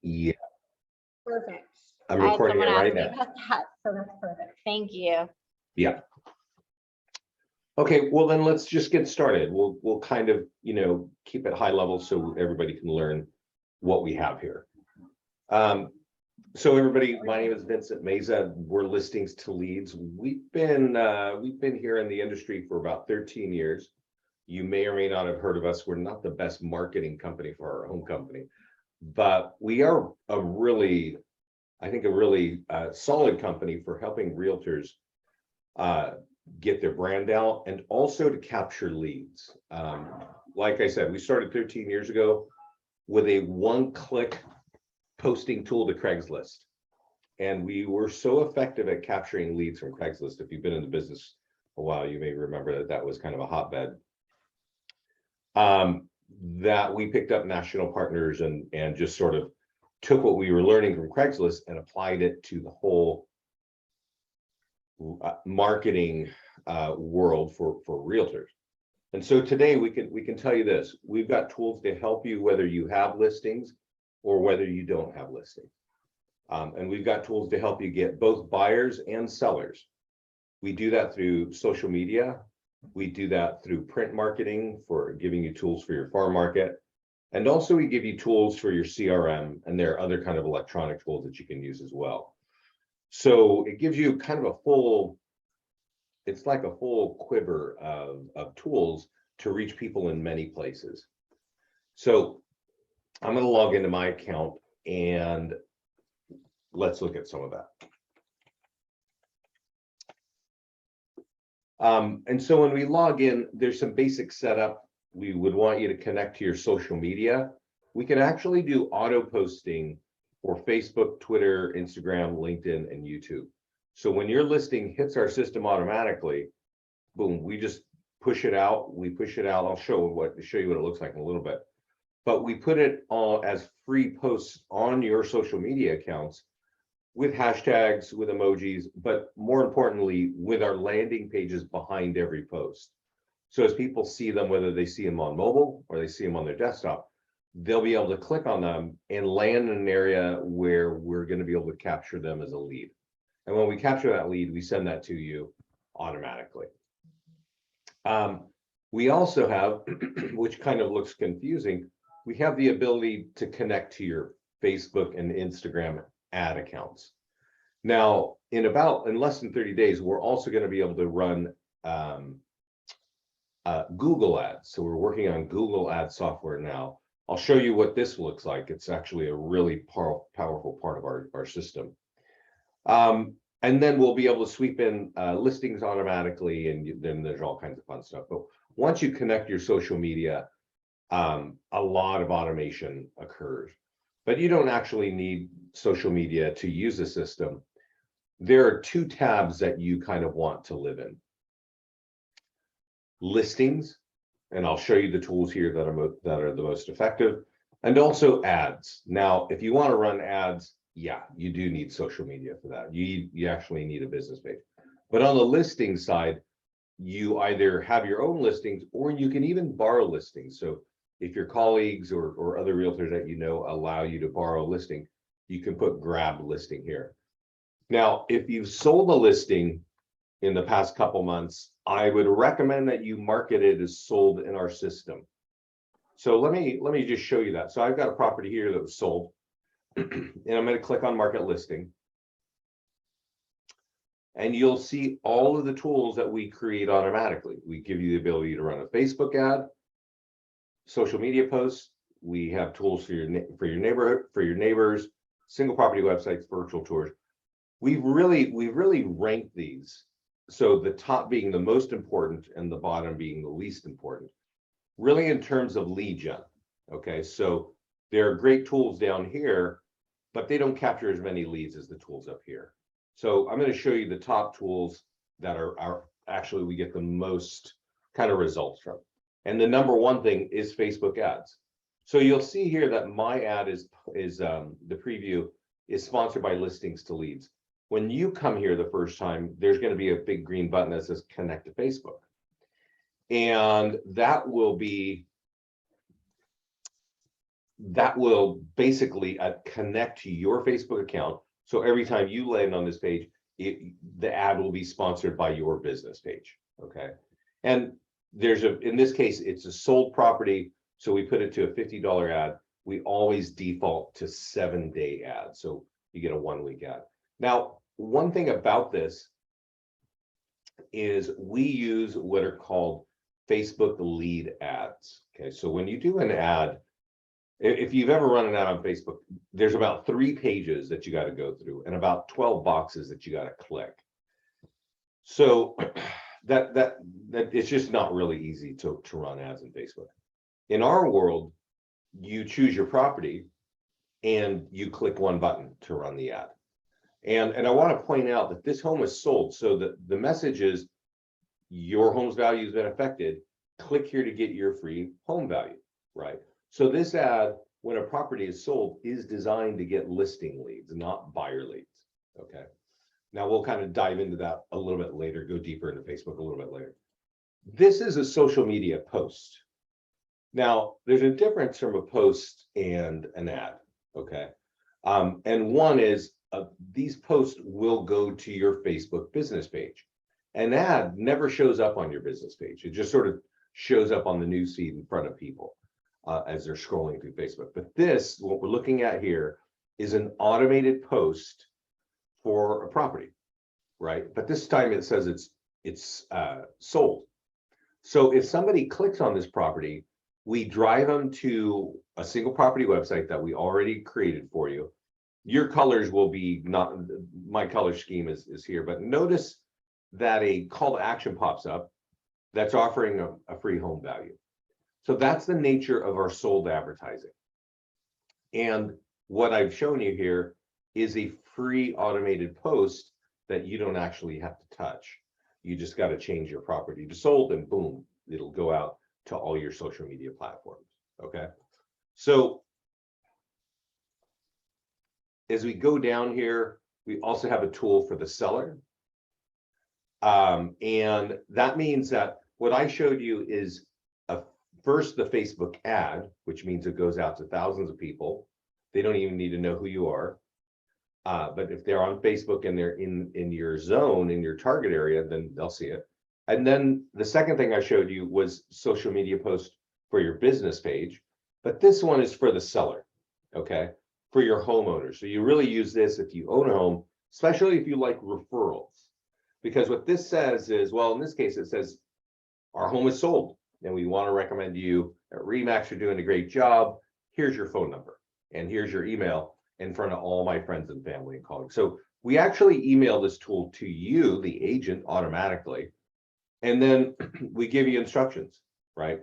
Yeah, Perfect. I'm I had recording it someone right ask me now. about that, so that's perfect. Thank you. Yeah. Okay, well then let's just get started. We'll kind of, keep it high level so everybody can learn what we have here. So everybody, my name is Vincent Meza. We're Listings to Leads. We've been here in the industry for about 13 years. You may or may not have heard of us. We're not the best marketing company for our own company, but we are a really solid company for helping realtors get their brand out and also to capture leads. Like I said, we started 13 years ago with a one-click posting tool to Craigslist. And we were so effective at capturing leads from Craigslist. If you've been in the business a while, you may remember that was kind of a hotbed. That we picked up national partners and just sort of took what we were learning from Craigslist and applied it to the whole marketing world for realtors. And so today we can tell you this: we've got tools to help you whether you have listings or whether you don't have listings. And we've got tools to help you get both buyers and sellers. We do that through social media. We do that through print marketing for giving you tools for your farm market. And also we give you tools for your CRM, and there are other kind of electronic tools that you can use as well. So it gives you kind of it's like a full quiver of tools to reach people in many places. So I'm going to log into my account and let's look at some of that. And so when we log in, there's some basic setup. We would want you to connect to your social media. We can actually do auto posting for Facebook, Twitter, Instagram, LinkedIn, and YouTube. So when your listing hits our system automatically, boom, we just push it out. We push it out. I'll show you what it looks like in a little bit. But we put it all as free posts on your social media accounts with hashtags, with emojis, but more importantly, with our landing pages behind every post. So as people see them, whether they see them on mobile or they see them on their desktop, they'll be able to click on them and land in an area where we're going to be able to capture them as a lead. And when we capture that lead, we send that to you automatically. We also have, which kind of looks confusing, we have the ability to connect to your Facebook and Instagram ad accounts. Now, in less than 30 days, we're also going to be able to run Google ads. So we're working on Google ad software now. I'll show you what this looks like. It's actually a really powerful part of our system. And then we'll be able to sweep in listings automatically, and then there's all kinds of fun stuff. But once you connect your social media, a lot of automation occurs. But you don't actually need social media to use the system. There are two tabs that you kind of want to live in. Listings, and I'll show you the tools here that are the most effective, and also ads. Now, if you want to run ads, yeah, you do need social media for that. You actually need a business page. But on the listing side, you either have your own listings or you can even borrow listings. So if your colleagues or other realtors that you know allow you to borrow a listing, you can put grab listing here. Now, if you've sold a listing in the past couple months, I would recommend that you market it as sold in our system. So let me just show you that. So I've got a property here that was sold, and I'm going to click on market listing. And you'll see all of the tools that we create automatically. We give you the ability to run a Facebook ad, social media posts. We have tools for your neighborhood, for your neighbors, single property websites, virtual tours. We've really ranked these. So the top being the most important and the bottom being the least important, really in terms of lead gen. Okay, so there are great tools down here, but they don't capture as many leads as the tools up here. So I'm going to show you the top tools that are actually we get the most kind of results from. And the number one thing is Facebook ads. So you'll see here that my ad is the preview is sponsored by Listings to Leads. When you come here the first time, there's going to be a big green button that says connect to Facebook. And that will be that will basically connect to your Facebook account. So every time you land on this page, the ad will be sponsored by your business page. Okay. And in this case, it's a sold property. So we put it to a $50 ad. We always default to 7-day ad. So you get a 1-week ad. Now, one thing about this is we use what are called Facebook lead ads. Okay. So when you do an ad, if you've ever run an ad on Facebook, there's about 3 pages that you got to go through and about 12 boxes that you got to click. So that it's just not really easy to run ads in Facebook. In our world, you choose your property and you click one button to run the ad. And I want to point out that this home is sold. So the message is your home's value has been affected. Click here to get your free home value, right? So this ad, when a property is sold, is designed to get listing leads, not buyer leads. Okay. Now we'll kind of dive into that a little bit later, go deeper into Facebook a little bit later. This is a social media post. Now there's a difference from a post and an ad. Okay. And one is these posts will go to your Facebook business page. An ad never shows up on your business page. It just sort of shows up on the newsfeed in front of people as they're scrolling through Facebook. But this, what we're looking at here, is an automated post for a property, right? But this time it says it's sold. So if somebody clicks on this property, we drive them to a single property website that we already created for you. Your colors will be not, my color scheme is here, but notice that a call to action pops up that's offering a free home value. So that's the nature of our sold advertising. And what I've shown you here is a free automated post that you don't actually have to touch. You just got to change your property to sold and boom, it'll go out to all your social media platforms. Okay. So as we go down here, we also have a tool for the seller. And that means that what I showed you is first the Facebook ad, which means it goes out to thousands of people. They don't even need to know who you are. But if they're on Facebook and they're in your zone, in your target area, then they'll see it. And then the second thing I showed you was social media post for your business page. But this one is for the seller, okay, for your homeowner. So you really use this if you own a home, especially if you like referrals. Because what this says is, well, in this case, it says, our home is sold and we want to recommend you at Remax. You're doing a great job. Here's your phone number and here's your email in front of all my friends and family and colleagues. So we actually email this tool to you, the agent, automatically. And then we give you instructions, right?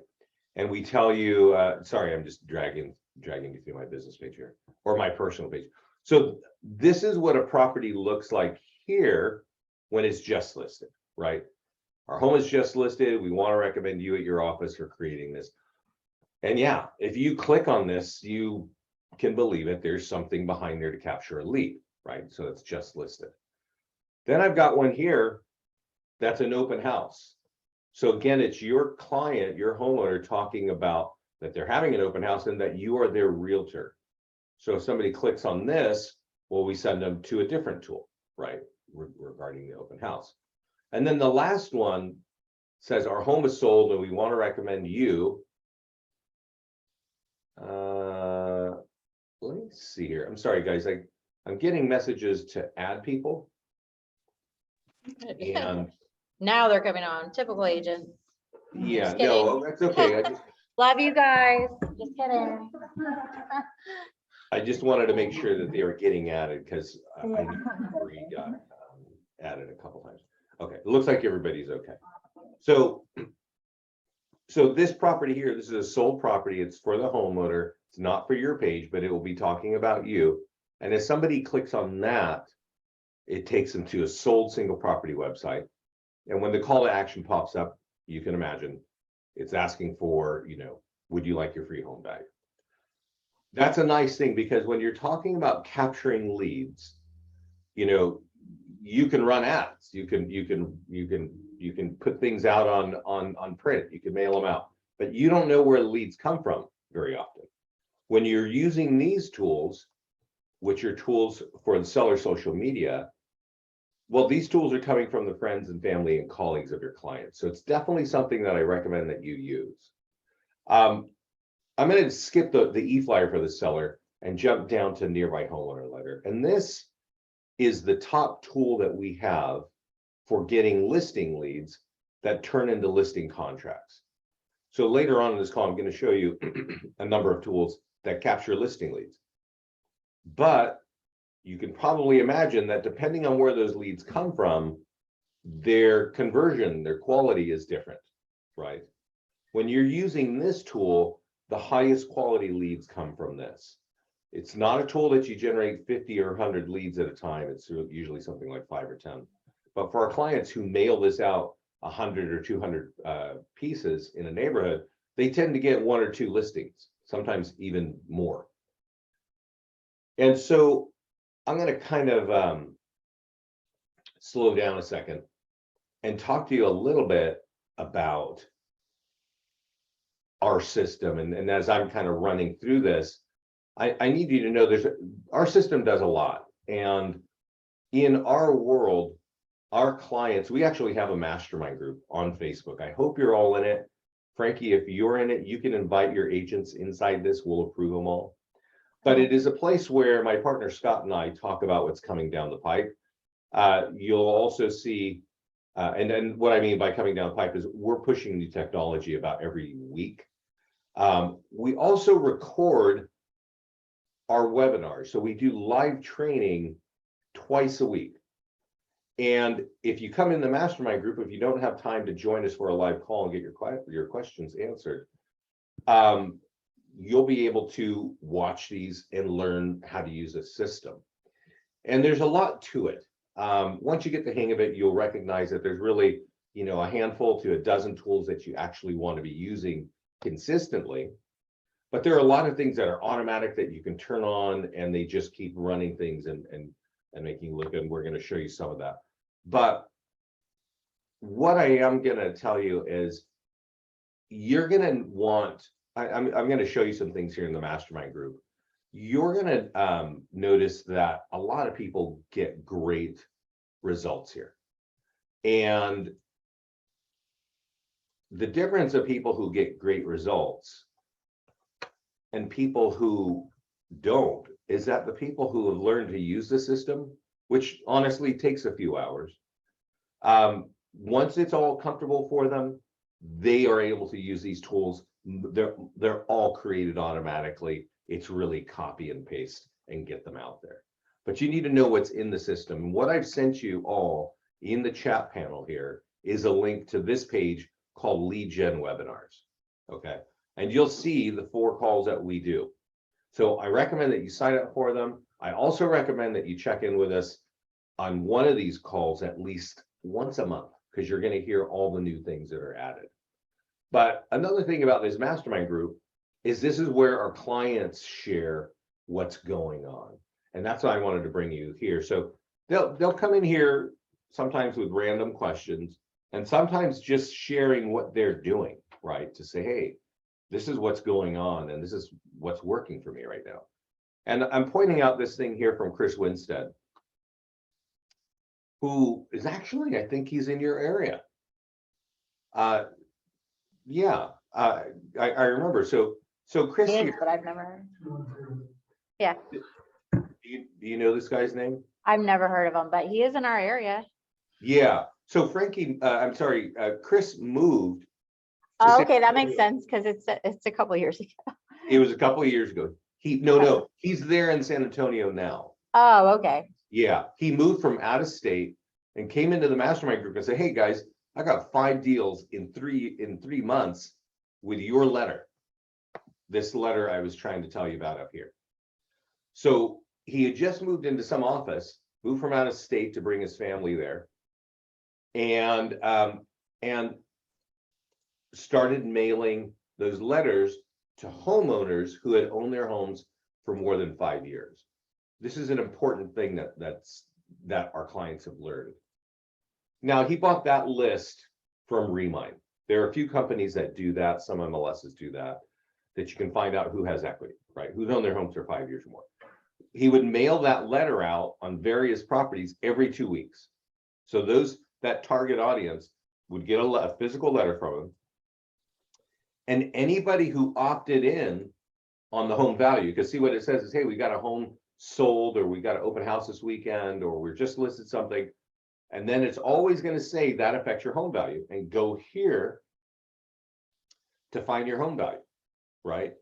And we tell you, sorry, I'm just dragging you through my business page here or my personal page. So this is what a property looks like here when it's just listed, right? Our home is just listed. We want to recommend you at your office for creating this. And yeah, if you click on this, you can believe it. There's something behind there to capture a lead, right? So it's just listed. Then I've got one here that's an open house. So again, it's your client, your homeowner talking about that they're having an open house and that you are their realtor. So if somebody clicks on this, well, we send them to a different tool, right? Regarding the open house. And then the last one says our home is sold and we want to recommend you. Let me see here. I'm sorry, guys. I'm getting messages to add people. And now they're coming on. Typical agent. yeah, Just no, that's okay. Love you guys. Just kidding. I just wanted to make sure that they were getting added because I got added a couple times. Okay, it looks like everybody's okay. So this property here, this is a sold property. It's for the homeowner. It's not for your page, but it will be talking about you. And if somebody clicks on that, it takes them to a sold single property website. And when the call to action pops up, you can imagine it's asking for, would you like your free home value? That's a nice thing because when you're talking about capturing leads, you can run ads. You can put things out on print. You can mail them out, but you don't know where the leads come from very often. When you're using these tools, which are tools for the seller social media, well, these tools are coming from the friends and family and colleagues of your clients. So it's definitely something that I recommend that you use. I'm going to skip the e-flyer for the seller and jump down to nearby homeowner letter. And this is the top tool that we have for getting listing leads that turn into listing contracts. So later on in this call, I'm going to show you a number of tools that capture listing leads. But you can probably imagine that depending on where those leads come from, their conversion, their quality is different, right? When you're using this tool, the highest quality leads come from this. It's not a tool that you generate 50 or 100 leads at a time. It's usually something like 5 or 10. But for our clients who mail this out 100 or 200 pieces in a neighborhood, they tend to get 1 or 2 listings, sometimes even more. And so I'm going to kind of slow down a second and talk to you a little bit about our system. And as I'm kind of running through this, I need you to know our system does a lot. And in our world, our clients, we actually have a mastermind group on Facebook. I hope you're all in it. Frankie, if you're in it, you can invite your agents inside this. We'll approve them all. But it is a place where my partner Scott and I talk about what's coming down the pipe. You'll also see, and what I mean by coming down the pipe is we're pushing new technology about every week. We also record our webinars. So we do live training twice a week. And if you come in the mastermind group, if you don't have time to join us for a live call and get your questions answered, you'll be able to watch these and learn how to use a system. And there's a lot to it. Once you get the hang of it, you'll recognize that there's really, a handful to a dozen tools that you actually want to be using consistently. But there are a lot of things that are automatic that you can turn on and they just keep running things and making you look good. And we're going to show you some of that. But what I am going to tell you is you're going to want, I'm going to show you some things here in the mastermind group. You're going to notice that a lot of people get great results here. And the difference of people who get great results and people who don't is that the people who have learned to use the system, which honestly takes a few hours, once it's all comfortable for them, they are able to use these tools. They're all created automatically. It's really copy and paste and get them out there. But you need to know what's in the system. What I've sent you all in the chat panel here is a link to this page called Lead Gen Webinars. Okay. And you'll see the 4 calls that we do. So I recommend that you sign up for them. I also recommend that you check in with us on one of these calls at least once a month, because you're going to hear all the new things that are added. But another thing about this mastermind group is this is where our clients share what's going on. And that's why I wanted to bring you here. So they'll come in here sometimes with random questions and sometimes just sharing what they're doing, right? To say, hey, this is what's going on and this is what's working for me right now. And I'm pointing out this thing here from Chris Winstead, who is actually, I think he's in your area. Yeah, I remember. So Chris, He is, but I've never heard. Yeah, do you know this guy's name? I've never heard of him, but he is in our area. Yeah. So Frankie, I'm sorry, Chris moved. Oh, okay, that makes sense because it's a couple of years ago. It was a couple of years ago. No, he's there in San Antonio now. Oh, okay. Yeah, he moved from out of state and came into the mastermind group and said, hey guys, I got 5 deals in 3 months with your letter. This letter I was trying to tell you about up here. So he had just moved into some office, moved from out of state to bring his family there, and started mailing those letters to homeowners who had owned their homes for more than 5 years. This is an important thing that our clients have learned. Now, he bought that list from Remind. There are a few companies that do that. Some MLSs do that you can find out who has equity. right? Who've owned their homes for 5 years or more. He would mail that letter out on various properties every 2 weeks. So that target audience would get a physical letter from him. And anybody who opted in on the home value, because see what it says is, hey, we got a home sold, or we got an open house this weekend, or we're just listed something. And then it's always going to say that affects your home value, and go here to find your home value, right?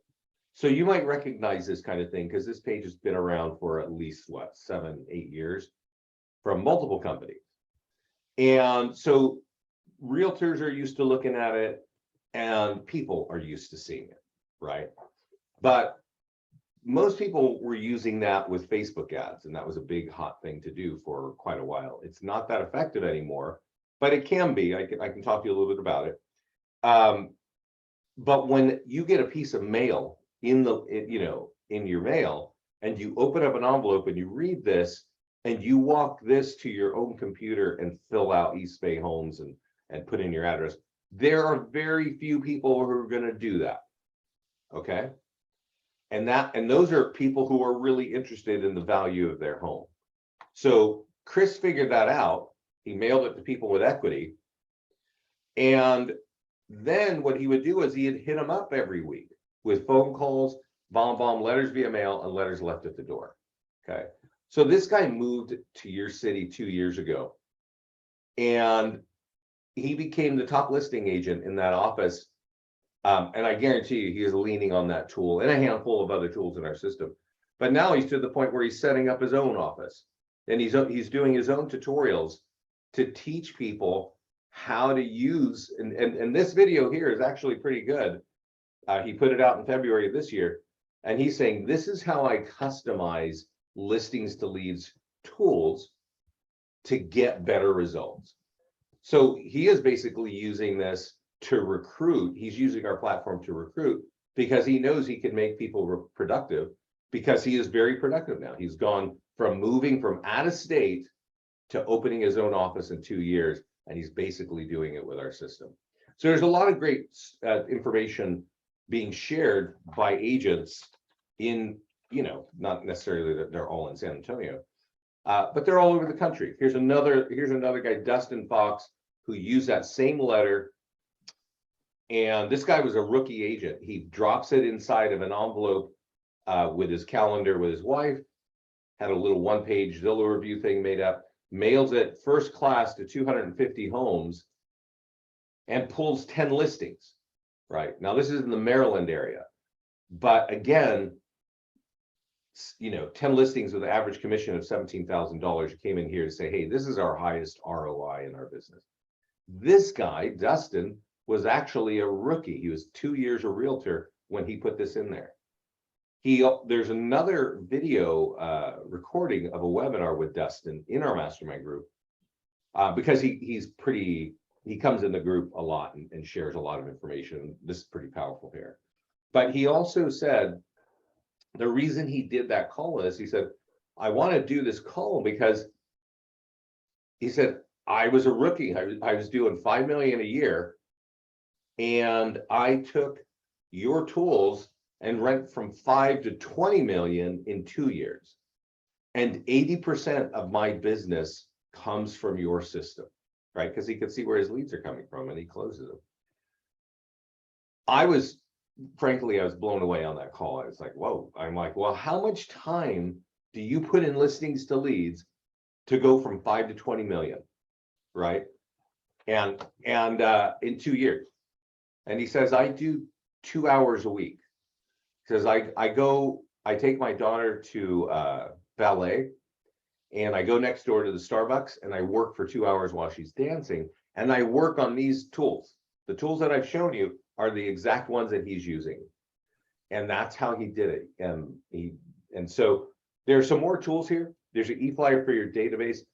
So you might recognize this kind of thing because this page has been around for at least, what, 7, 8 years from multiple companies. And so realtors are used to looking at it, and people are used to seeing it, right? But most people were using that with Facebook ads, and that was a big hot thing to do for quite a while. It's not that effective anymore, but it can be. I can talk to you a little bit about it. But when you get a piece of mail in your mail, and you open up an envelope and you read this, and you walk this to your own computer and fill out East Bay Homes and put in your address, there are very few people who are going to do that. Okay. And those are people who are really interested in the value of their home. So Chris figured that out. He mailed it to people with equity. And then what he would do is he'd hit them up every week with phone calls, bomb, letters via mail, and letters left at the door. Okay. So this guy moved to your city 2 years ago, and he became the top listing agent in that office. And I guarantee you, he is leaning on that tool and a handful of other tools in our system. But now he's to the point where he's setting up his own office, and he's doing his own tutorials to teach people how to use. And this video here is actually pretty good. He put it out in February of this year, and he's saying, this is how I customize listings to leads tools to get better results. So he is basically using this to recruit. He's using our platform to recruit because he knows he can make people productive, because he is very productive now. He's gone from moving from out of state to opening his own office in 2 years, and he's basically doing it with our system. So there's a lot of great information being shared by agents in, not necessarily that they're all in San Antonio, but they're all over the country. Here's another guy, Dustin Fox, who used that same letter. And this guy was a rookie agent. He drops it inside of an envelope with his calendar with his wife, had a little one-page Zillow review thing made up, mails it first class to 250 homes, and pulls 10 listings, right? Now, this is in the Maryland area. But again, 10 listings with an average commission of $17,000 came in here to say, hey, this is our highest ROI in our business. This guy, Dustin, was actually a rookie. He was 2 years a realtor when he put this in there. There's another video recording of a webinar with Dustin in our mastermind group, because he comes in the group a lot and shares a lot of information. This is pretty powerful here. But he also said the reason he did that call is, he said, I want to do this call because, he said, I was a rookie. I was doing $5 million a year. And I took your tools and went from 5 to 20 million in 2 years. And 80% of my business comes from your system, right? Because he could see where his leads are coming from, and he closes them. Frankly, I was blown away on that call. I was like, whoa. I'm like, well, how much time do you put in listings to leads to go from 5 to 20 million, right? And in 2 years. And he says, I do 2 hours a week, because I take my daughter to ballet, and I go next door to the Starbucks, and I work for 2 hours while she's dancing, and I work on these tools. The tools that I've shown you are the exact ones that he's using. And that's how he did it. And so there's some more tools here. There's an e-flyer for your database.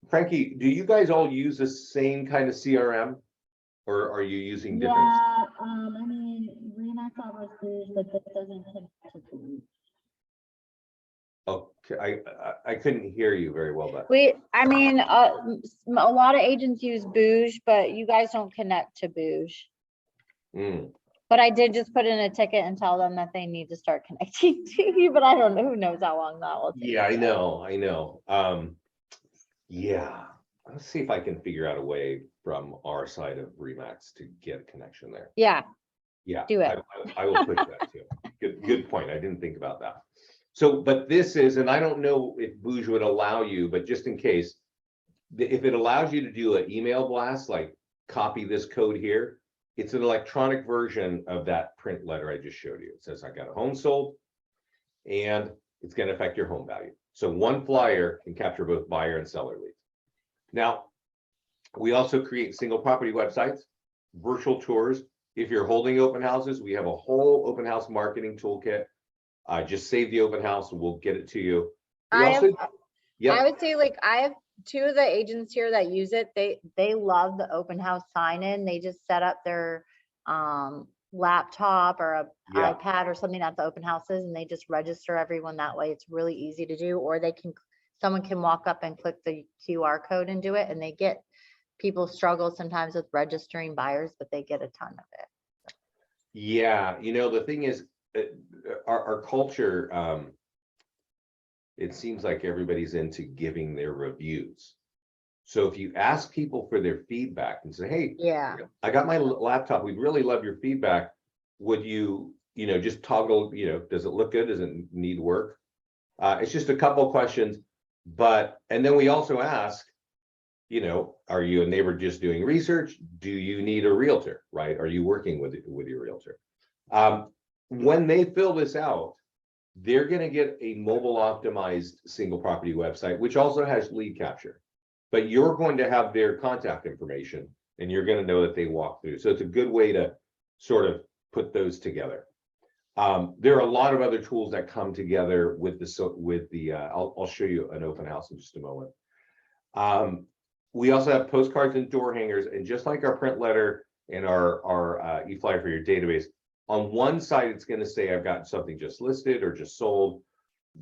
Frankie, do you guys all use the same kind of CRM? Or are you using different? Yeah, I mean, Rena covers this, but that doesn't connect to Boosh. Okay, I couldn't hear you very well, but a lot of agents use Boosh, but you guys don't connect to Boosh. But I did just put in a ticket and tell them that they need to start connecting to you, but I don't know, who knows how long that will take. Yeah, I know. Yeah, let's see if I can figure out a way from our side of Remax to get a connection there. Yeah, Yeah, do it. I will push that too. Good point. I didn't think about that. So, but this is, and I don't know if Bouge would allow you, but just in case, if it allows you to do an email blast, like copy this code here, it's an electronic version of that print letter I just showed you. It says, I got a home sold, and it's going to affect your home value. So one flyer can capture both buyer and seller leads. Now, we also create single property websites, virtual tours. If you're holding open houses, we have a whole open house marketing toolkit. Just save the open house and we'll get it to you. We I also, I would say, like, I have 2 of the agents here that use it. They love the open house sign in. They just set up their laptop or a Yeah. iPad or something at the open houses, and they just register everyone that way. It's really easy to do, or someone can walk up and click the QR code and do it, and people struggle sometimes with registering buyers, but they get a ton of it. Yeah, the thing is, our culture, it seems like everybody's into giving their reviews. So if you ask people for their feedback and say, hey, Yeah. I got my laptop, we'd really love your feedback. Would you, just toggle, does it look good? Does it need work? It's just a couple of questions, and then we also ask, are you a neighbor just doing research? Do you need a realtor, right? Are you working with your realtor? When they fill this out, they're going to get a mobile optimized single property website, which also has lead capture, but you're going to have their contact information and you're going to know that they walk through. So it's a good way to sort of put those together. There are a lot of other tools that come together with I'll show you an open house in just a moment. We also have postcards and door hangers, and just like our print letter and our e-flyer for your database, on one side, it's going to say, I've got something just listed or just sold.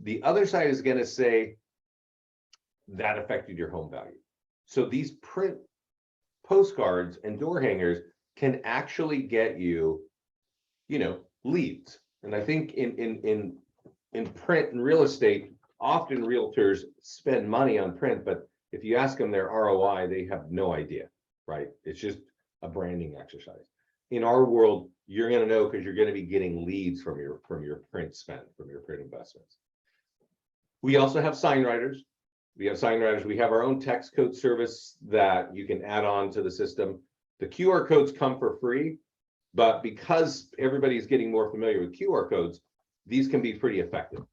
The other side is going to say that affected your home value. So these print postcards and door hangers can actually get you, leads. And I think in print and real estate, often realtors spend money on print, but if you ask them their ROI, they have no idea, right? It's just a branding exercise. In our world, you're going to know because you're going to be getting leads from your print spend, from your print investments. We also have sign writers. We have our own text code service that you can add on to the system. The QR codes come for free, but because everybody's getting more familiar with QR codes, these can be pretty effective.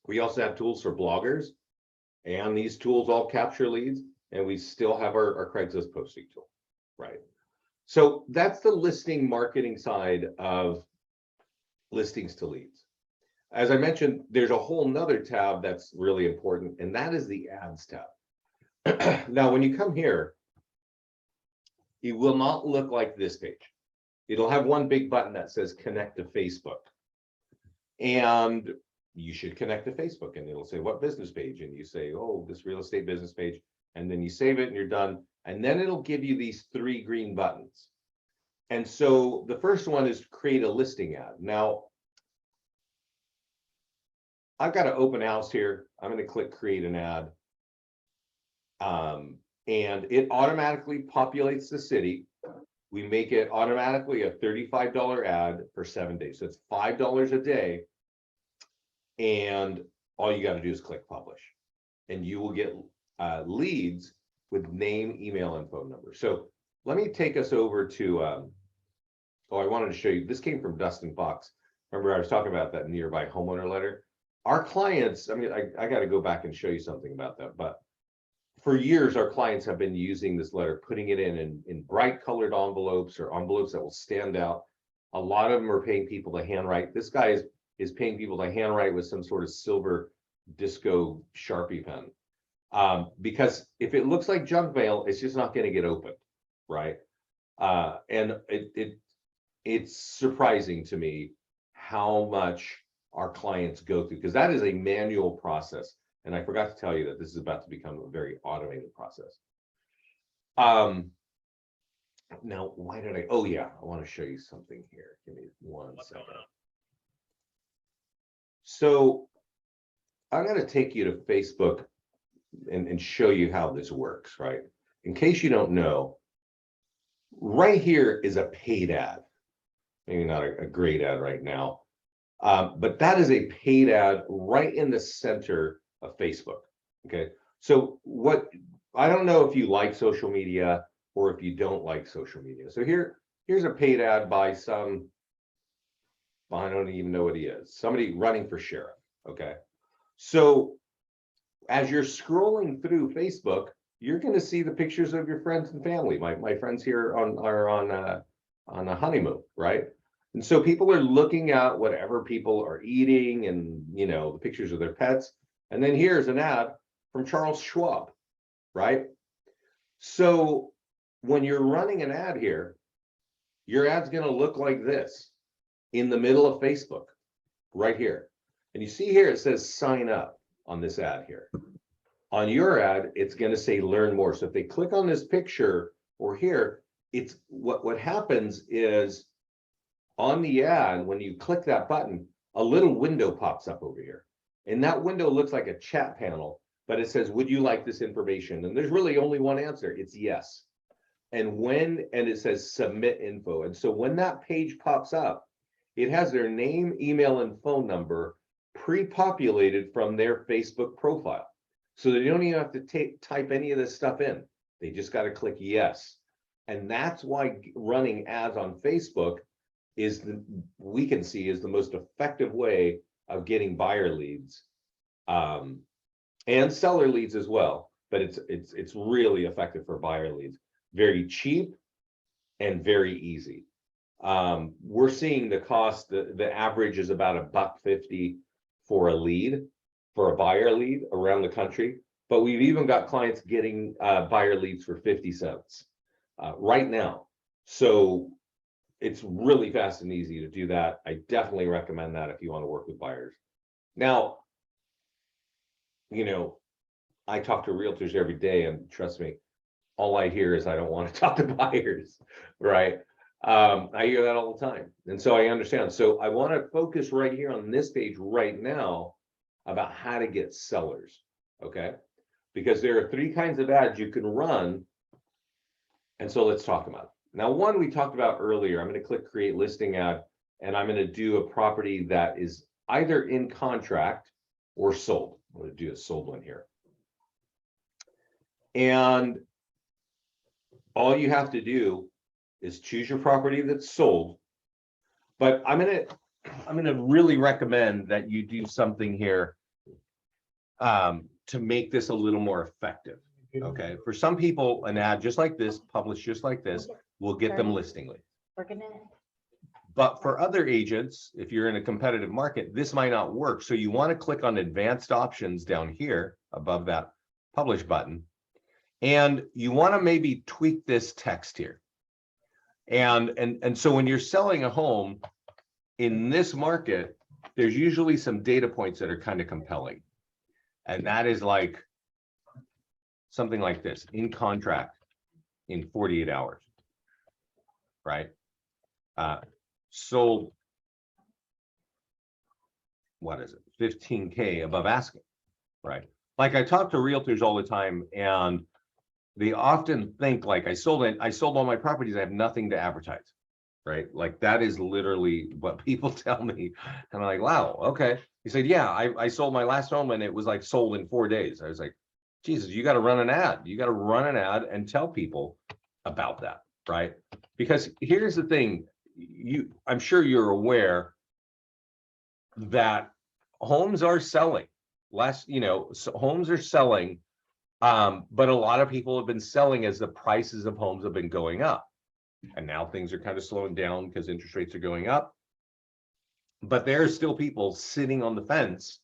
We also have tools for bloggers, and these tools all capture leads, and we still have our Craigslist posting tool, right? So that's the listing marketing side of listings to leads. As I mentioned, there's a whole nother tab that's really important, and that is the ads tab. Now, when you come here, it will not look like this page. It'll have one big button that says connect to Facebook. And you should connect to Facebook, and it'll say what business page, and you say, oh, this real estate business page, and then you save it and you're done. And then it'll give you these 3 green buttons. And so the first one is create a listing ad. Now, I've got an open house here. I'm going to click create an ad. And it automatically populates the city. We make it automatically a $35 ad for 7 days. So it's $5 a day. And all you got to do is click publish. And you will get leads with name, email, and phone number. So let me take us over to, I wanted to show you, this came from Dustin Fox. Remember I was talking about that nearby homeowner letter? Our clients, I got to go back and show you something about that, but for years, our clients have been using this letter, putting it in bright colored envelopes or envelopes that will stand out. A lot of them are paying people to handwrite. This guy is paying people to handwrite with some sort of silver disco Sharpie pen. Because if it looks like junk mail, it's just not going to get opened, right? And it's surprising to me how much our clients go through, because that is a manual process. And I forgot to tell you that this is about to become a very automated process. Now, why did I, oh yeah, I want to show you something here. Give me 1 second. So I'm going to take you to Facebook and show you how this works, right? In case you don't know, right here is a paid ad. Maybe not a great ad right now, but that is a paid ad right in the center of Facebook. Okay, so what, I don't know if you like social media or if you don't like social media. So here's a paid ad by some, I don't even know what he is, somebody running for sheriff. Okay, so as you're scrolling through Facebook, you're going to see the pictures of your friends and family. My friends here are on a honeymoon, right? And so people are looking at whatever people are eating and, you know, the pictures of their pets. And then here's an ad from Charles Schwab, right? So when you're running an ad here, your ad's going to look like this in the middle of Facebook, right here. And you see here, it says sign up on this ad here. On your ad, it's going to say learn more. So if they click on this picture or here, it's what happens is on the ad, when you click that button, a little window pops up over here. And that window looks like a chat panel, but it says, would you like this information? And there's really only one answer. It's yes. And it says submit info. And so when that page pops up, it has their name, email, and phone number pre-populated from their Facebook profile. So they don't even have to type any of this stuff in. They just got to click yes. And that's why running ads on Facebook is we can see is the most effective way of getting buyer leads and seller leads as well. But it's really effective for buyer leads. Very cheap and very easy. We're seeing the cost, the average is about $1.50 for a lead, for a buyer lead around the country. But we've even got clients getting buyer leads for 50 cents right now. So it's really fast and easy to do that. I definitely recommend that if you want to work with buyers. Now, you know, I talk to realtors every day, and trust me, all I hear is I don't want to talk to buyers, right? I hear that all the time. And so I understand. So I want to focus right here on this page right now about how to get sellers, okay? Because there are 3 kinds of ads you can run. And so let's talk about it. Now, one we talked about earlier, I'm going to click create listing ad, and I'm going to do a property that is either in contract or sold. I'm going to do a sold one here. And all you have to do is choose your property that's sold. But I'm going to really recommend that you do something here to make this a little more effective. Okay, for some people, an ad just like this, published just like this, will get them listing leads. But for other agents, if you're in a competitive market, this might not work. So you want to click on advanced options down here above that publish button. And you want to maybe tweak this text here. And so when you're selling a home in this market, there's usually some data points that are kind of compelling. And that is like something like this, in contract in 48 hours, right? Sold, what is it, 15K above asking, right? Like I talk to realtors all the time, and they often think like I sold all my properties, I have nothing to advertise, right? Like that is literally what people tell me. And I'm like, wow, okay. He said, yeah, I sold my last home and it was like sold in 4 days. I was like, Jesus, you got to run an ad. You got to run an ad and tell people about that, right? Because here's the thing, I'm sure you're aware that homes are selling. Homes are selling, but a lot of people have been selling as the prices of homes have been going up. And now things are kind of slowing down because interest rates are going up. But there are still people sitting on the fence.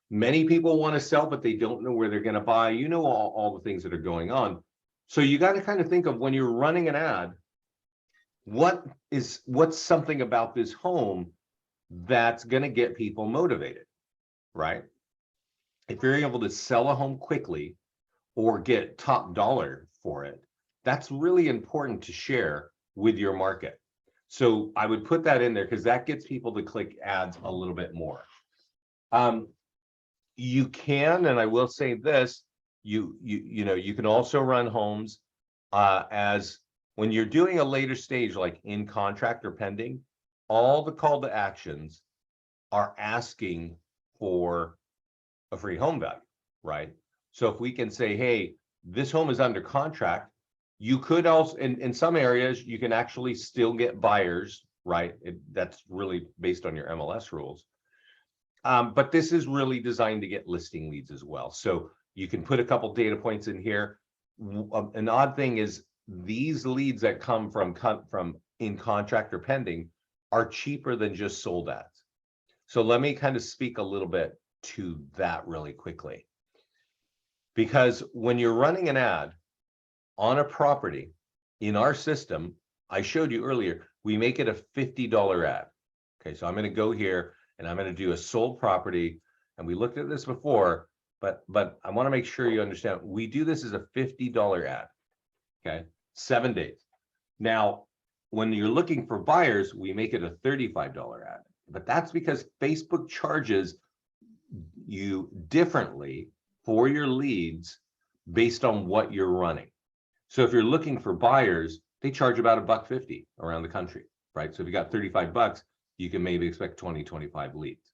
Many people want to sell, but they don't know where they're going to buy. You know, all the things that are going on. So you got to kind of think of, when you're running an ad, what's something about this home that's going to get people motivated, right? If you're able to sell a home quickly or get top dollar for it, That's really important to share with your market. So I would put that in there because that gets people to click ads a little bit more. You can, and I will say this, you know, you can also run homes as when you're doing a later stage, like in contract or pending, all the call to actions are asking for a free home value, right? So if we can say, hey, this home is under contract, you could also, in some areas, you can actually still get buyers, right? That's really based on your MLS rules. But this is really designed to get listing leads as well. So you can put a couple data points in here. An odd thing is these leads that come from in contract or pending are cheaper than just sold ads. So let me kind of speak a little bit to that really quickly. Because when you're running an ad on a property in our system, I showed you earlier, we make it a $50 ad. Okay, so I'm going to go here and I'm going to do a sold property. And we looked at this before, but I want to make sure you understand, we do this as a $50 ad. Okay, 7 days. Now, when you're looking for buyers, we make it a $35 ad. But that's because Facebook charges you differently for your leads based on what you're running. So if you're looking for buyers, they charge about $1.50 around the country, right? So if you got 35 bucks, you can maybe expect 20, 25 leads.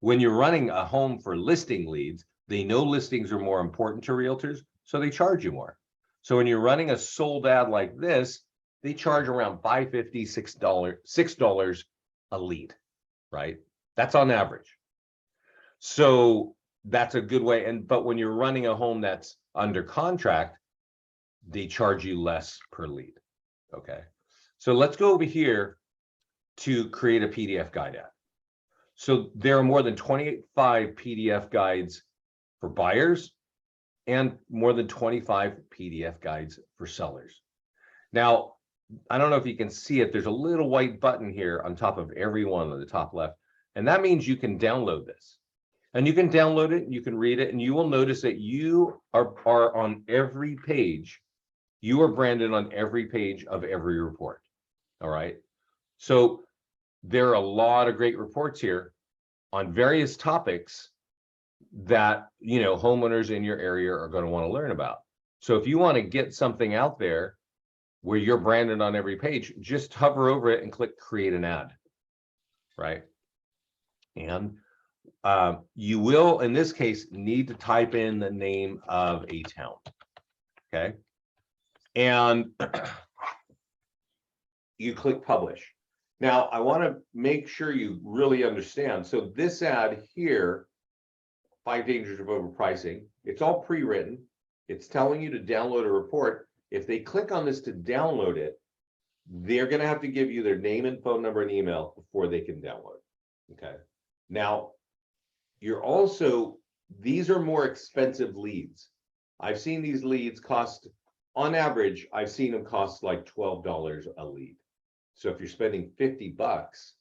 When you're running a home for listing leads, they know listings are more important to realtors, so they charge you more. So when you're running a sold ad like this, they charge around $5.50, $6 a lead, right? That's on average. So that's a good way. But when you're running a home that's under contract, they charge you less per lead. Okay. So let's go over here to create a PDF guide ad. So there are more than 25 PDF guides for buyers and more than 25 PDF guides for sellers. Now, I don't know if you can see it. There's a little white button here on top of every one on the top left. And that means you can download this. And you can download it, and you can read it, and you will notice that you are on every page. You are branded on every page of every report. All right. So there are a lot of great reports here on various topics that, you know, homeowners in your area are going to want to learn about. So if you want to get something out there where you're branded on every page, just hover over it and click create an ad, right? And you will, in this case, need to type in the name of a town, okay? And you click publish. Now, I want to make sure you really understand. So this ad here, 5 dangers of overpricing, it's all pre-written. It's telling you to download a report. If they click on this to download it, they're going to have to give you their name and phone number and email before they can download. Okay. Now, you're also, these are more expensive leads. I've seen these leads cost, on average, I've seen them cost like $12 a lead. So if you're spending 50 bucks,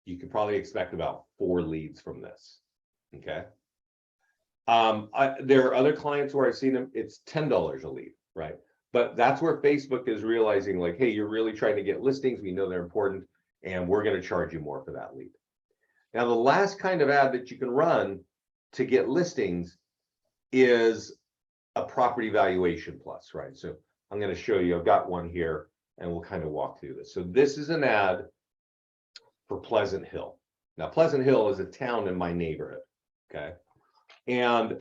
you could probably expect about 4 leads from this. Okay. There are other clients where I've seen them, it's $10 a lead, right? But that's where Facebook is realizing, like, hey, you're really trying to get listings. We know they're important, and we're going to charge you more for that lead. Now, the last kind of ad that you can run to get listings is a property valuation plus, right? So I'm going to show you, I've got one here, and we'll kind of walk through this. So this is an ad for Pleasant Hill. Now, Pleasant Hill is a town in my neighborhood, okay? And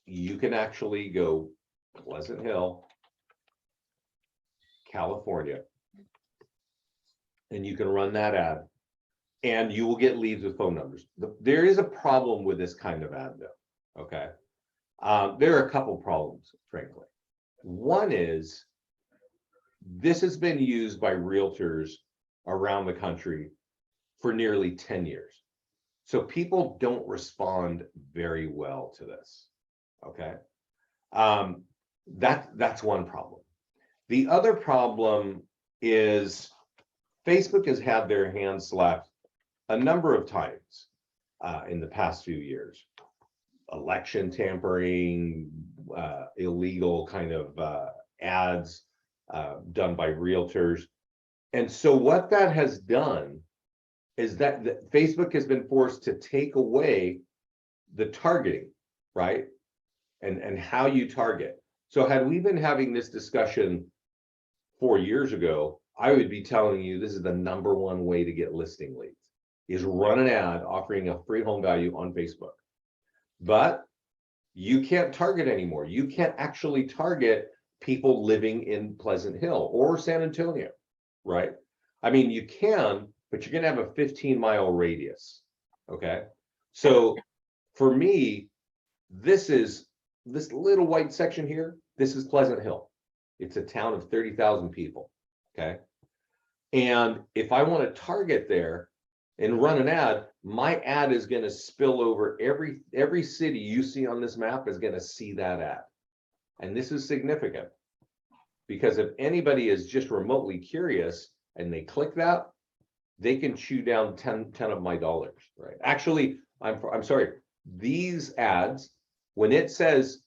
you can actually go Pleasant Hill, California, and you can run that ad, and you will get leads with phone numbers. There is a problem with this kind of ad, though, okay? There are a couple problems, frankly. One is, this has been used by realtors around the country for nearly 10 years. So people don't respond very well to this, okay? That's one problem. The other problem is Facebook has had their hands slapped a number of times in the past few years. Election tampering, illegal kind of ads done by realtors. And so what that has done is that Facebook has been forced to take away the targeting, right? And how you target. So had we been having this discussion 4 years ago, I would be telling you this is the #1 way to get listing leads, is run an ad offering a free home value on Facebook. But you can't target anymore. You can't actually target people living in Pleasant Hill or San Antonio, right? I mean, you can, but you're gonna have a 15-mile radius, okay? So for me, this little white section here, this is Pleasant Hill. It's a town of 30,000 people, okay? And if I want to target there and run an ad, my ad is going to spill over every city you see on this map is going to see that ad. And this is significant because if anybody is just remotely curious and they click that, they can chew down 10 of my dollars, right? Actually, I'm sorry, these ads, when it says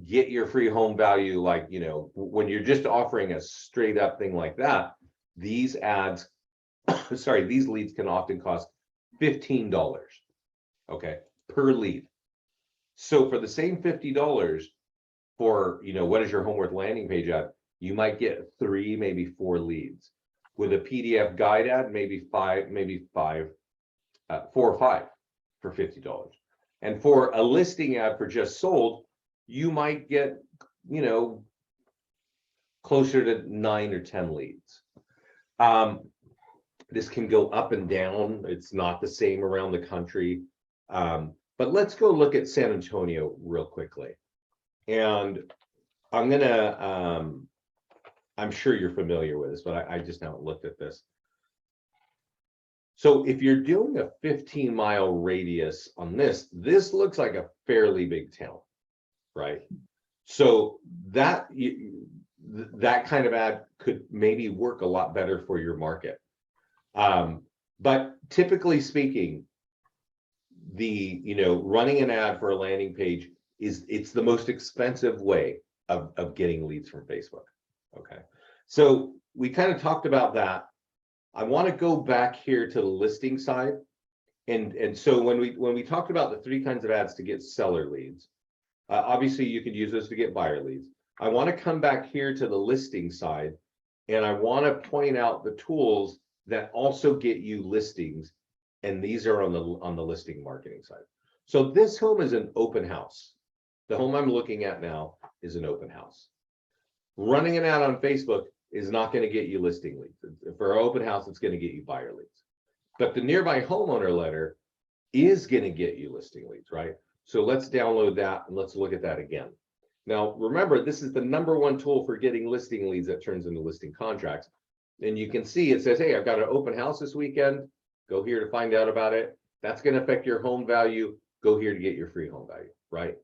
get your free home value, like, you know, when you're just offering a straight up thing like that, these ads, sorry, these leads can often cost $15, okay, per lead. So for the same $50 for, you know, what is your home worth landing page ad, you might get 3, maybe 4 leads. With a PDF guide ad, maybe 4 or 5 for $50. And for a listing ad for just sold, you might get, you know, closer to 9 or 10 leads. This can go up and down. It's not the same around the country. But let's go look at San Antonio real quickly. And I'm gonna, I'm sure you're familiar with this, but I just haven't looked at this. So if you're doing a 15-mile radius on this looks like a fairly big town, right? So that kind of ad could maybe work a lot better for your market. But typically speaking, running an ad for a landing page it's the most expensive way of getting leads from Facebook. Okay, so we kind of talked about that. I want to go back here to the listing side. And so when we talked about the 3 kinds of ads to get seller leads, obviously you could use those to get buyer leads. I want to come back here to the listing side, and I want to point out the tools that also get you listings, and these are on the listing marketing side. So this home is an open house. The home I'm looking at now is an open house. Running an ad on Facebook is not going to get you listing leads. For an open house, it's going to get you buyer leads. But the nearby homeowner letter is going to get you listing leads, right? So let's download that and let's look at that again. Now, remember, this is the #1 tool for getting listing leads that turns into listing contracts. And you can see it says, hey, I've got an open house this weekend. Go here to find out about it. That's going to affect your home value. Go here to get your free home value, right?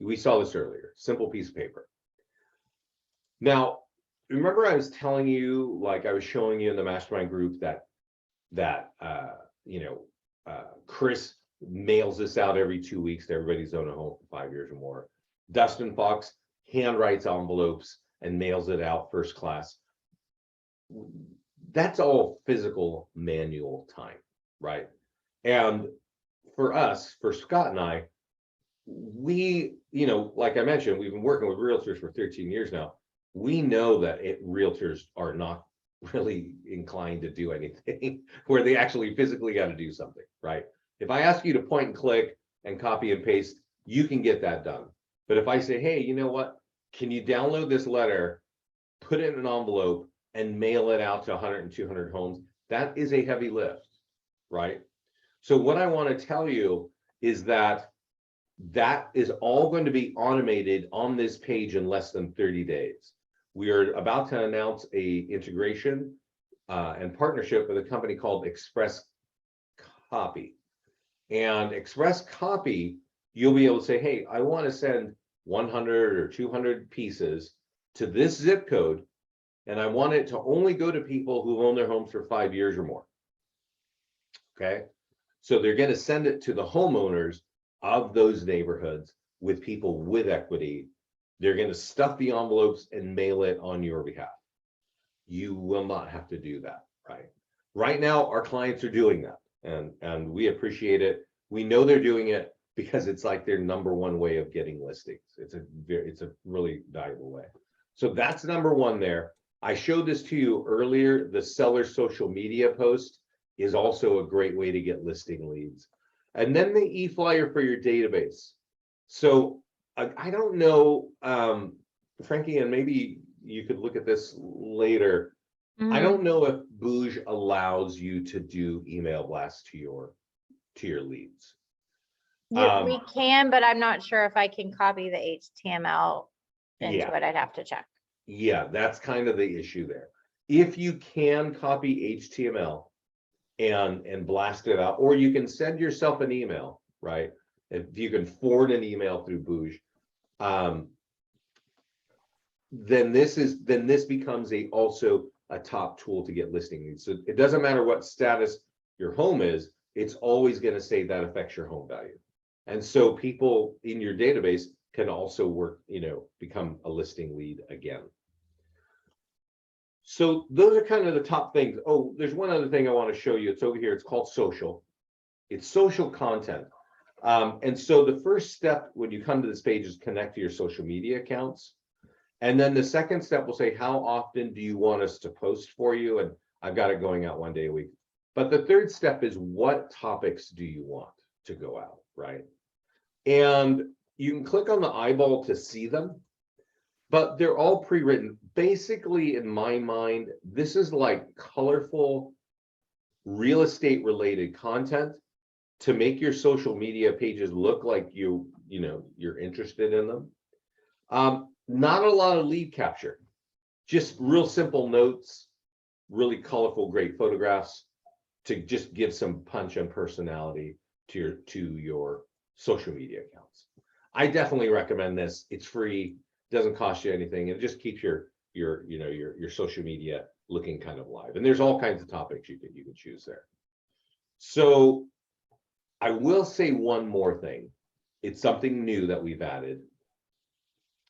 We saw this earlier, simple piece of paper. Now, remember I was telling you, like I was showing you in the mastermind group that Chris mails this out every 2 weeks to everybody who's owned a home for 5 years or more. Dustin Fox handwrites envelopes and mails it out first class. That's all physical manual time, right? And for us, for Scott and I, we, like I mentioned, we've been working with realtors for 13 years now. We know that realtors are not really inclined to do anything where they actually physically got to do something, right? If I ask you to point and click and copy and paste, you can get that done. But if I say, hey, you know what? Can you download this letter, put it in an envelope, and mail it out to 100 and 200 homes? That is a heavy lift, right? So what I want to tell you is that is all going to be automated on this page in less than 30 days. We are about to announce a integration and partnership with a company called Express Copy. And Express Copy, you'll be able to say, hey, I want to send 100 or 200 pieces to this zip code, and I want it to only go to people who own their homes for 5 years or more. Okay, so they're going to send it to the homeowners of those neighborhoods with people with equity They're going to stuff the envelopes and mail it on your behalf. You will not have to do that, right? Right now, our clients are doing that, and we appreciate it. We know they're doing it because it's like their number one way of getting listings. It's a really valuable way. So that's number one there. I showed this to you earlier. The seller social media post is also a great way to get listing leads. And then the e-flyer for your database. So I don't know, Frankie, and maybe you could look at this later. I don't know if Booge allows you to do email blasts to your leads. Yeah, we can, but I'm not sure if I can copy the HTML into Yeah. it. I'd have to check. Yeah, that's kind of the issue there. If you can copy HTML and blast it out, or you can send yourself an email, right? If you can forward an email through Booge, then this becomes also a top tool to get listing leads. So it doesn't matter what status your home is, it's always going to say that affects your home value. And so people in your database can also work, become a listing lead again. So those are kind of the top things. Oh, there's one other thing I want to show you. It's over here. It's called social. It's social content. And so the first step when you come to this page is connect to your social media accounts. And then the second step will say, how often do you want us to post for you? And I've got it going out 1 day a week. But the third step is, what topics do you want to go out, right? And you can click on the eyeball to see them, but they're all pre-written. Basically, in my mind, this is like colorful real estate related content to make your social media pages look like you're interested in them. Not a lot of lead capture, just real simple notes, really colorful, great photographs to just give some punch and personality to your social media accounts. I definitely recommend this. It's free, doesn't cost you anything. It just keeps your social media looking kind of live. And there's all kinds of topics you can choose there. So I will say one more thing. It's something new that we've added.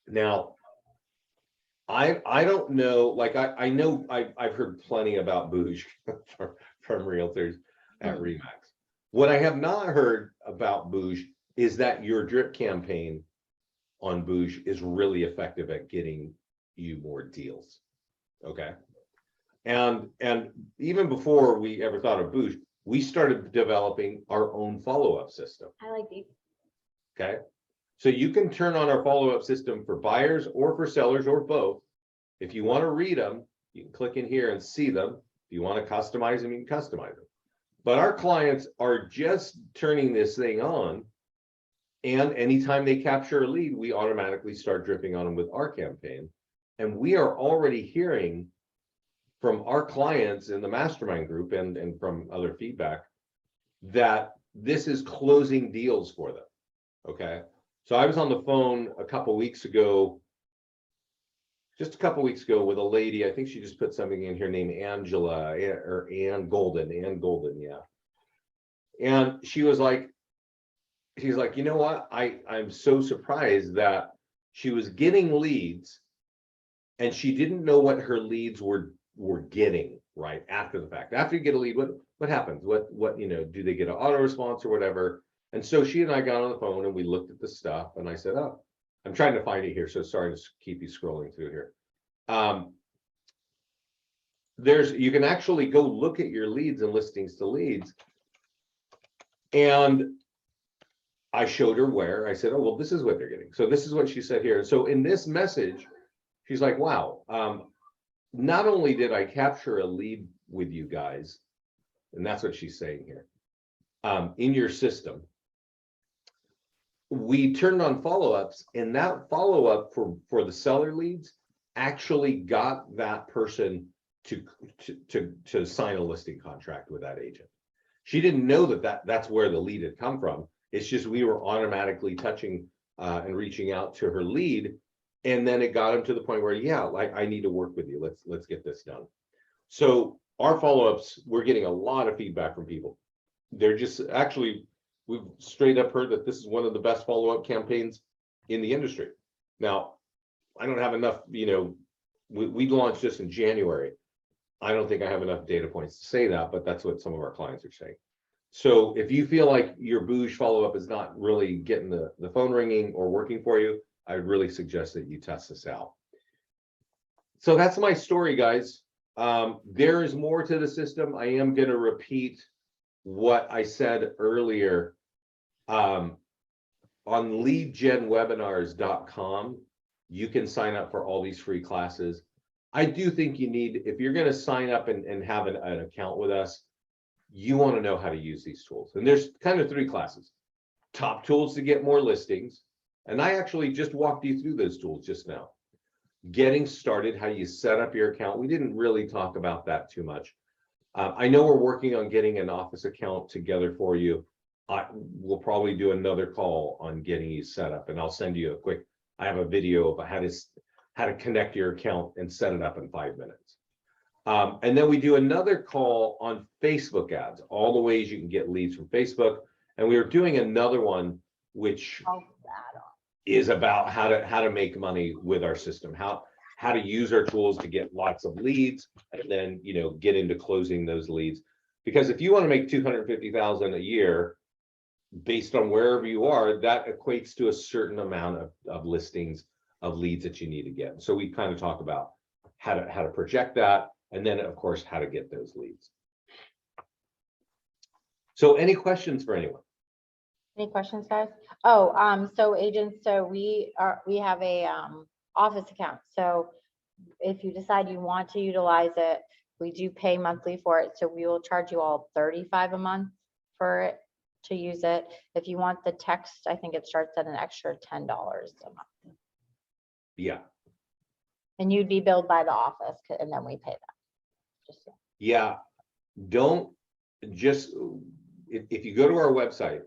Now, I don't know, like I know I've heard plenty about Booge from realtors at Remax. What I have not heard about Booge is that your drip campaign on Booge is really effective at getting you more deals. Okay. And even before we ever thought of Booge, we started developing our own follow-up system. I like these. Okay. So you can turn on our follow-up system for buyers or for sellers or both. If you want to read them, you can click in here and see them. If you want to customize them, you can customize them. But our clients are just turning this thing on, and anytime they capture a lead, we automatically start dripping on them with our campaign. And we are already hearing from our clients in the mastermind group and from other feedback that this is closing deals for them. Okay. So I was on the phone just a couple weeks ago with a lady. I think she just put something in here named Angela or Ann Golden, yeah. And she's like, you know what? I'm so surprised that she was getting leads and she didn't know what her leads were getting right after the fact. After you get a lead, what happens? What do they get an auto response or whatever? And so she and I got on the phone and we looked at the stuff, and I said, oh, I'm trying to find it here, so sorry to keep you scrolling through here. You can actually go look at your leads and listings to leads. And I showed her where. I said, oh, well, this is what they're getting. So this is what she said here. So in this message, she's like, wow, not only did I capture a lead with you guys, and that's what she's saying here, in your system, we turned on follow-ups, and that follow-up for the seller leads actually got that person to sign a listing contract with that agent. She didn't know that's where the lead had come from. It's just we were automatically touching and reaching out to her lead, and then it got him to the point where, yeah, like, I need to work with you. Let's get this done. So our follow-ups, we're getting a lot of feedback from people. They're just actually, we've straight up heard that this is one of the best follow-up campaigns in the industry. Now, I don't have enough, we launched this in January. I don't think I have enough data points to say that, but that's what some of our clients are saying. So if you feel like your Boosh follow-up is not really getting the phone ringing or working for you, I would really suggest that you test this out. So that's my story, guys. There is more to the system. I am going to repeat what I said earlier. On leadgenwebinars.com, you can sign up for all these free classes. I do think you need, if you're going to sign up and have an account with us, you want to know how to use these tools. And there's kind of 3 classes. Top tools to get more listings. And I actually just walked you through those tools just now. Getting started, how you set up your account. We didn't really talk about that too much. I know we're working on getting an office account together for you. We'll probably do another call on getting you set up, and I'll send you a quick, I have a video about how to connect your account and set it up in 5 minutes. And then we do another call on Facebook ads, all the ways you can get leads from Facebook. And we are doing another one, which is about how to make money with our system, how to use our tools to get lots of leads, and then, get into closing those leads. Because if you want to make 250,000 a year, based on wherever you are, that equates to a certain amount of listings, of leads that you need to get. So we kind of talk about how to project that, and then of course how to get those leads. So any questions for anyone? Any questions, guys? Oh, so agents, so we have a office account. So if you decide you want to utilize it, we do pay monthly for it. So we will charge you all $35 a month for it to use it. If you want the text, I think it starts at an extra $10 a month. Yeah. And you'd be billed by the office, and then we pay them. Just so. Yeah. Don't just, if you go to our website.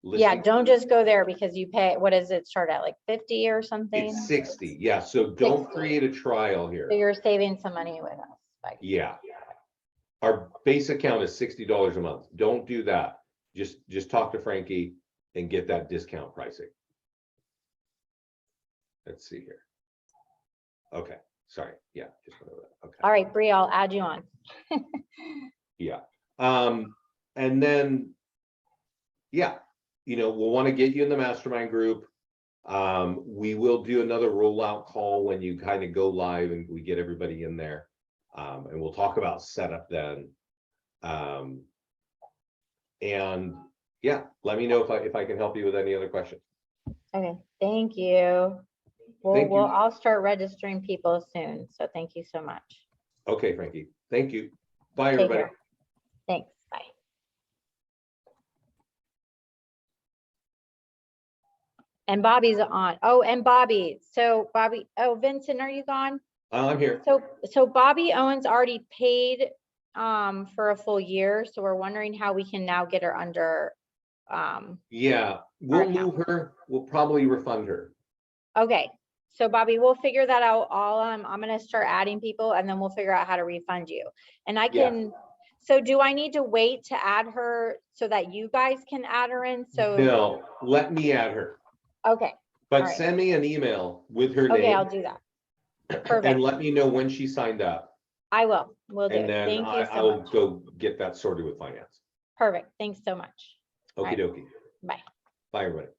Yeah, don't just go there because you pay, what does it start at, like 50 or something? It's 60. Yeah. So don't 60. create a trial here. So you're saving some money with us. Yeah. Our base account is $60 a month. Don't do that. Just talk to Frankie and get that discount pricing. Let's see here. Okay. Sorry. Yeah. Just went over that. Okay. All right, Bree, I'll add you on. Yeah. And then, yeah, we'll want to get you in the mastermind group. We will do another rollout call when you kind of go live and we get everybody in there. And we'll talk about setup then. And yeah, let me know if I can help you with any other questions. Okay, thank you. Thank you. I'll start registering people soon. So thank you so much. Okay, Frankie. Thank you. Bye, Take everybody. care. Thanks. Bye. And Bobby's on. Oh, and Bobby. So Bobby, oh, Vincent, are you gone? I'm here. So Bobby Owens already paid for a full year. So we're wondering how we can now get her under. Yeah, we'll move her. We'll probably refund her. Okay. So Bobby, we'll figure that out. I'm going to start adding people and then we'll figure out how to refund you. And I can, so do I need to wait to add her so that you guys can add her in? So no, let me add her. Okay. But send me an email with her name. Okay, I'll do that. Perfect. And let me know when she signed up. I will. Will do. And then Thank you so I'll much. go get that sorted with finance. Perfect. Thanks so much. Okie dokie. Bye. Bye, everybody.